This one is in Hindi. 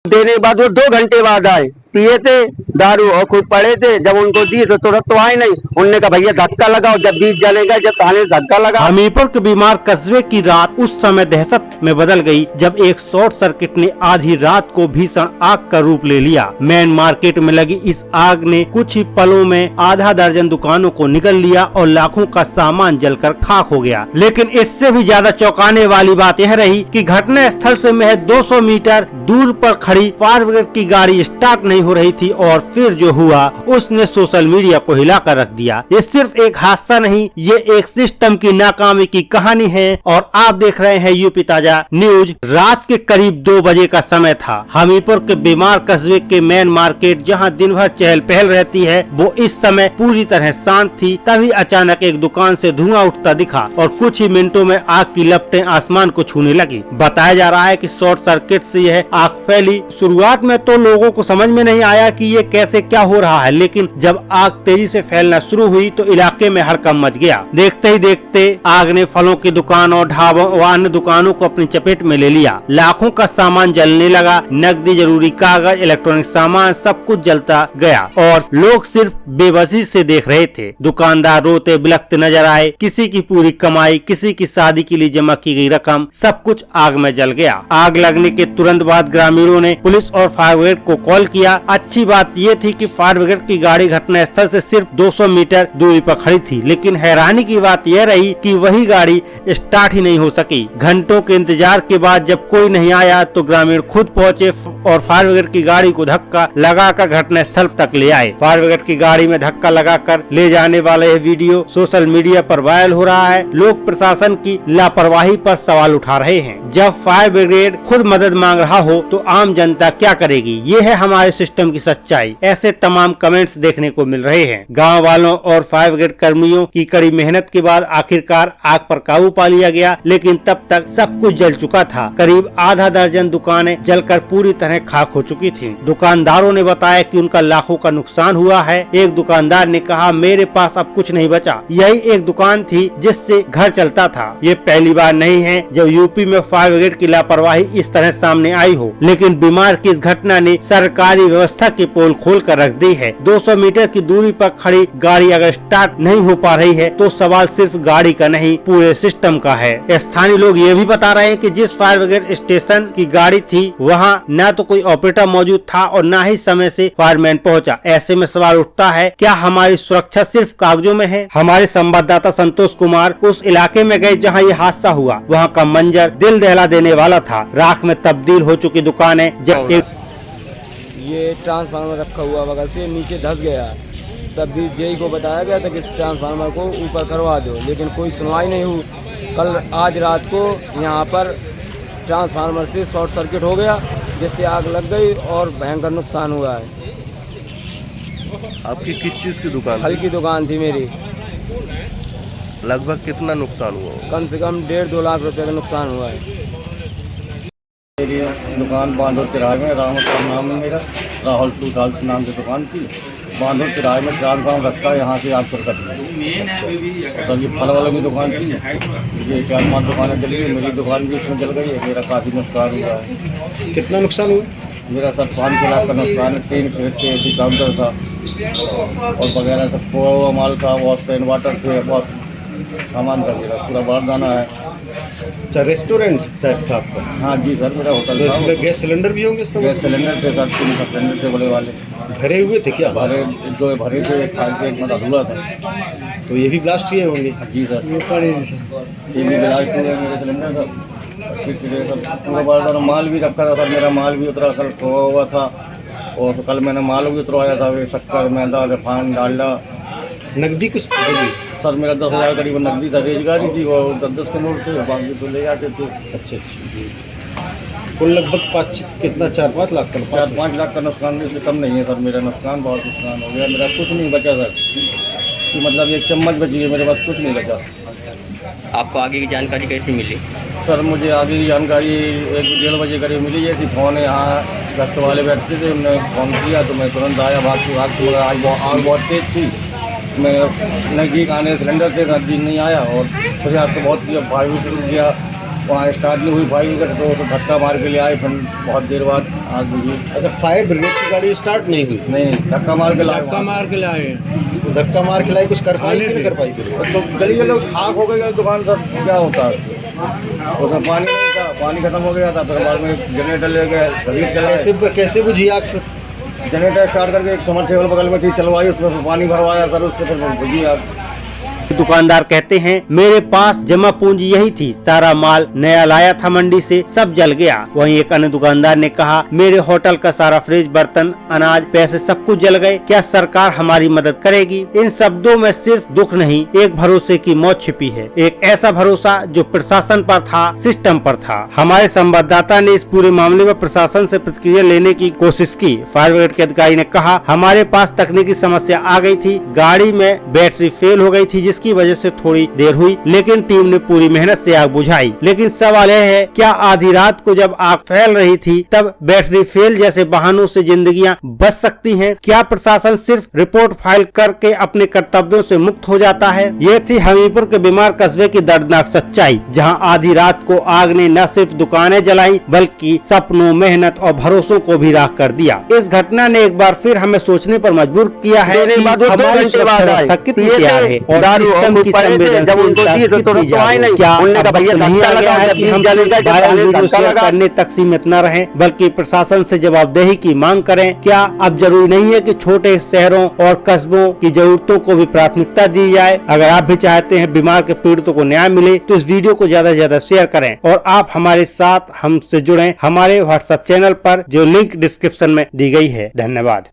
देने के बाद वो 2 घंटे बाद आए, पिए थे दारू और खूब पड़े थे। जब उनको दिए तो तुरंत तो आए नहीं। उनने कहा भैया धक्का लगाओ, जब बीच जलेगा जब थाने धक्का लगा। हमीरपुर के बीमार कस्बे की रात उस समय दहशत में बदल गई जब एक शॉर्ट सर्किट ने आधी रात को भीषण आग का रूप ले लिया। मेन मार्केट में लगी इस आग ने कुछ ही पलों में आधा दर्जन दुकानों को निगल लिया और लाखों का सामान जलकर खाक हो गया। लेकिन इससे भी ज्यादा चौंकाने वाली बात यह रही कि घटना स्थल से महज 200 मीटर दूर पर खड़ी फायर ब्रिगेड की गाड़ी स्टार्ट नहीं हो रही थी और फिर जो हुआ उसने सोशल मीडिया को हिलाकर रख दिया। ये सिर्फ एक हादसा नहीं, ये एक सिस्टम की नाकामी की कहानी है। और आप देख रहे हैं यूपी ताजा न्यूज। रात के करीब 2 बजे का समय था। हमीरपुर के बीमार कस्बे के मेन मार्केट जहां दिन भर चहल पहल रहती है वो इस समय पूरी तरह शांत थी। तभी अचानक एक दुकान से धुआं उठता दिखा और कुछ ही मिनटों में आग की लपटें आसमान को छूने लगी। बताया जा रहा है कि शॉर्ट सर्किट से यह आग फैली। शुरुआत में तो लोगों को समझ में नहीं आया कि ये कैसे क्या हो रहा है, लेकिन जब आग तेजी से फैलना शुरू हुई तो इलाके में हड़कंप मच गया। देखते ही देखते आग ने फलों की दुकान और ढाबों व अन्य दुकानों को अपनी चपेट में ले लिया। लाखों का सामान जलने लगा। नकदी, जरूरी कागज, इलेक्ट्रॉनिक सामान सब कुछ जलता गया और लोग सिर्फ बेबसी से देख रहे थे। दुकानदार रोते बिलखते नजर आए। किसी की पूरी कमाई, किसी की शादी के लिए जमा की गई रकम, सब कुछ आग में जल गया। आग लगने के तुरंत बाद ग्रामीणों ने पुलिस और फायर ब्रिगेड को कॉल किया। अच्छी बात ये थी कि फायर ब्रिगेड की गाड़ी घटना स्थल से सिर्फ 200 मीटर दूरी पर खड़ी थी, लेकिन हैरानी की बात यह रही कि वही गाड़ी स्टार्ट ही नहीं हो सकी। घंटों के इंतजार के बाद जब कोई नहीं आया तो ग्रामीण खुद पहुंचे और फायर ब्रिगेड की गाड़ी को धक्का लगाकर घटना स्थल तक ले आए। फायर ब्रिगेड की गाड़ी में धक्का लगाकर ले जाने वाला यह वीडियो सोशल मीडिया पर वायरल हो रहा है। लोग प्रशासन की लापरवाही पर सवाल उठा रहे हैं। जब फायर ब्रिगेड खुद मदद मांग रहा हो तो आम जनता क्या करेगी? ये है हमारे सिस्टम की सच्चाई। ऐसे तमाम कमेंट्स देखने को मिल रहे हैं। गांव वालों और फायर ब्रिगेड कर्मियों की कड़ी मेहनत के बाद आखिरकार आग पर काबू पा लिया गया, लेकिन तब तक सब कुछ जल चुका था। करीब आधा दर्जन दुकानें जलकर पूरी तरह खाक हो चुकी थीं। दुकानदारों ने बताया कि उनका लाखों का नुकसान हुआ है। एक दुकानदार ने कहा, मेरे पास अब कुछ नहीं बचा। यही एक दुकान थी जिससे घर चलता था। ये पहली बार नहीं है जब यूपी में फायर ब्रिगेड की लापरवाही इस तरह सामने आई हो, लेकिन बीमार की इस घटना ने सरकारी व्यवस्था की पोल खोल कर रख दी है। 200 मीटर की दूरी पर खड़ी गाड़ी अगर स्टार्ट नहीं हो पा रही है तो सवाल सिर्फ गाड़ी का नहीं, पूरे सिस्टम का है। स्थानीय लोग ये भी बता रहे हैं कि जिस फायर ब्रिगेड स्टेशन की गाड़ी थी वहाँ न तो कोई ऑपरेटर मौजूद था और न ही समय से फायरमैन पहुँचा। ऐसे में सवाल उठता है, क्या हमारी सुरक्षा सिर्फ कागजों में है? हमारे संवाददाता संतोष कुमार उस इलाके में गए जहाँ ये हादसा हुआ। वहाँ का मंजर दिल दहला देने वाला था। राख में तब्दील हो चुकी दुकानें, जब एक ये ट्रांसफार्मर रखा हुआ बगल से नीचे धंस गया। तब भी जेई को बताया गया था कि इस ट्रांसफार्मर को ऊपर करवा दो, लेकिन कोई सुनवाई नहीं हुई। कल आज रात को यहाँ पर ट्रांसफार्मर से शॉर्ट सर्किट हो गया, जिससे आग लग गई और भयंकर नुकसान हुआ है। आपकी किस चीज़ की दुकान? फल की दुकान थी मेरी। लगभग कितना नुकसान हुआ? कम से कम 1.5-2 लाख रुपए का नुकसान हुआ है। मेरी दुकान बांधोर तिराहे में, रामत का नाम है मेरा, राहुल सूटाल नाम की दुकान थी। बांधोर तिराहे में ट्रांसफार्मर रखा है, यहाँ से आग प्रकट हुई। तो ये फल वालों की दुकान थी, ये 4-5 दुकानें जल गई। मेरी दुकान भी इसमें जल गई है। मेरा काफ़ी नुकसान हुआ है। कितना नुकसान हुआ? मेरा सर 5 लाख का नुकसान है। 3 फ्रिज थे, एक काउंटर था और वगैरह सब खोआ माल था, बहुत इन्वर्टर थे, बहुत सामान था। मेरा पूरा बारदाना है। अच्छा, रेस्टोरेंट टाइप था आपका? हाँ जी सर, मेरा होटल तो था। इसमें गैस सिलेंडर भी होंगे? इसका गैस सिलेंडर थे सर, 3 सिलेंडर थे बड़े वाले। भरे हुए थे क्या? भरे, 2 भरे थे, एक खाल से एक मतलब अधूरा था। तो ये भी ब्लास्ट हुए होंगे? जी सर, ये भी ब्लास्ट हुए मेरे सिलेंडर सब। पूरा बाजार माल भी रखा था सर। मेरा माल भी उतरा, कल खोआ हुआ था और कल मैंने माल भी उतरवाया था। वे शक्कर, मैदा, रिफाइंड, डालडा। नकदी कुछ थी सर मेरा 10,000 करीब नकदी था। रेजगारी थी, वो 10-10 के नोट थे, बाकी तो ले जाते थे। अच्छा। कुल लगभग कितना 4-5 लाख का? 4-5 लाख का नुकसान इससे कम नहीं है सर। मेरा नुकसान बहुत नुकसान हो गया। मेरा कुछ नहीं बचा सर, कि मतलब एक चम्मच बची है, मेरे पास कुछ नहीं बचा। आपको आगे की जानकारी कैसे मिली? सर मुझे आगे की जानकारी 1-1:30 बजे करीब मिली। जैसी फ़ोन है, यहाँ गश्त वाले बैठते थे, उन्होंने फ़ोन किया तो मैं तुरंत आया। भागती मगर आग बहुत तेज़ थी। मैं नज़दीक आने सिलेंडर से नज़दीक नहीं आया और फिर आपको बहुत फायर ब्रिगेड गया। वहाँ स्टार्ट नहीं हुई फायर ब्रिगेड, तो धक्का मार के ले आए। फिर बहुत देर बाद आग बुझी। अच्छा, फायर ब्रिगेड की गाड़ी स्टार्ट नहीं हुई? नहीं धक्का मार के लाए। धक्का मार के लाई, कुछ कर पाई कि नहीं कर पाई? तो गली के लोग खाक हो गए दुकान सब, क्या होता है उसमें पानी नहीं था, पानी खत्म हो गया था। फिर बाद में जनरेटर ले गए, खरीद के कैसे बुझी आग फिर? जनरेटर स्टार्ट करके एक समरसेबल बगल में थी चलवाई, उसमें पानी भरवाया, फिर उससे फिर बुझी आग। दुकानदार कहते हैं, मेरे पास जमा पूंजी यही थी, सारा माल नया लाया था मंडी से, सब जल गया। वहीं एक अन्य दुकानदार ने कहा, मेरे होटल का सारा फ्रिज, बर्तन, अनाज, पैसे सब कुछ जल गए, क्या सरकार हमारी मदद करेगी? इन शब्दों में सिर्फ दुख नहीं, एक भरोसे की मौत छिपी है, एक ऐसा भरोसा जो प्रशासन पर था, सिस्टम पर था। हमारे संवाददाता ने इस पूरे मामले में प्रशासन से प्रतिक्रिया लेने की कोशिश की। फायर ब्रिगेड के अधिकारी ने कहा, हमारे पास तकनीकी समस्या आ गई थी, गाड़ी में बैटरी फेल हो गई थी, जिसकी वजह से थोड़ी देर हुई, लेकिन टीम ने पूरी मेहनत से आग बुझाई। लेकिन सवाल यह है, क्या आधी रात को जब आग फैल रही थी तब बैटरी फेल जैसे बहानों से जिंदगियां बच सकती हैं? क्या प्रशासन सिर्फ रिपोर्ट फाइल करके अपने कर्तव्यों से मुक्त हो जाता है? ये थी हमीरपुर के बीमार कस्बे की दर्दनाक सच्चाई, जहां आधी रात को आग ने न सिर्फ दुकानें जलाई बल्कि सपनों, मेहनत और भरोसों को भी राख कर दिया। इस घटना ने एक बार फिर हमें सोचने पर मजबूर किया है कि हमारी सुरक्षा व्यवस्था कितनी तैयार है और सिस्टम की संवेदनशीलता कितनी ज्यादा है। क्या अब नहीं आ गया है कि हम वायरल वीडियो शेयर करने तक सीमित न रहें, बल्कि प्रशासन से जवाबदेही की मांग करें? क्या अब जरूरी नहीं है कि छोटे शहरों और कस्बों की जरूरतों को भी प्राथमिकता दी जाए? अगर आप भी चाहते हैं बीमार के पीड़ितों को न्याय मिले तो इस वीडियो को ज्यादा से ज्यादा शेयर करें और आप हमारे साथ हमसे जुड़ें हमारे व्हाट्सएप चैनल पर, जो लिंक डिस्क्रिप्शन में दी गई है। धन्यवाद।